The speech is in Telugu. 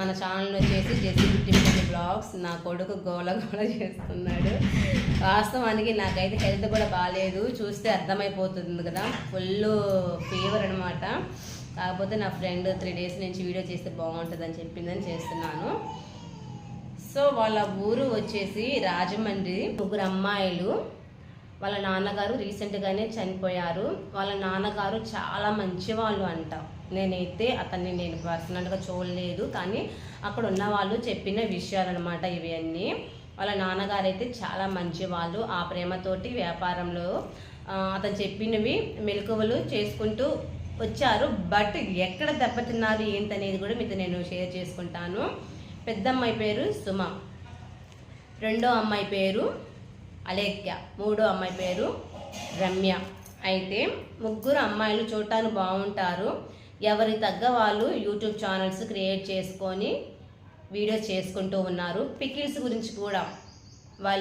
మన ఛానల్ వచ్చేసి జెస్సీ బ్యూటిఫుల్ బ్లాగ్స్. నా కొడుకు గోల గోల చేస్తున్నాడు. వాస్తవానికి నాకైతే హెల్త్ కూడా బాగాలేదు, చూస్తే అర్థమైపోతుంది కదా, ఫుల్ ఫీవర్ అనమాట. కాకపోతే నా ఫ్రెండ్ 3 డేస్ నుంచి వీడియో చేస్తే బాగుంటుందని చెప్పిందని చేస్తున్నాను. సో వాళ్ళ ఊరు వచ్చేసి రాజమండ్రి. 3 అమ్మాయిలు. వాళ్ళ నాన్నగారు రీసెంట్గానే చనిపోయారు. వాళ్ళ నాన్నగారు చాలా మంచి వాళ్ళు అంట. నేనైతే అతన్ని నేను పర్సనల్గా చూడలేదు, కానీ అక్కడ ఉన్న వాళ్ళు చెప్పిన విషయాలన్నమాట ఇవన్నీ. వాళ్ళ నాన్నగారు అయితే చాలా మంచి వాళ్ళు. ఆ ప్రేమతోటి వ్యాపారంలో అతను చెప్పినవి మెలకువలు చేసుకుంటూ వచ్చారు. బట్ ఎక్కడ దెబ్బతిన్నారు ఏంటనేది కూడా మీతో నేను షేర్ చేసుకుంటాను. పెద్ద అమ్మాయి పేరు సుమ, రెండో అమ్మాయి పేరు అలేఖ్య, మూడో అమ్మాయి పేరు రమ్య. అయితే 3 అమ్మాయిలు చూడటానికి బాగుంటారు. ఎవరి తగ్గ వాళ్ళు యూట్యూబ్ ఛానల్స్ క్రియేట్ చేసుకొని వీడియోస్ చేసుకుంటూ ఉన్నారు. పికిల్స్ గురించి కూడా వాళ్ళు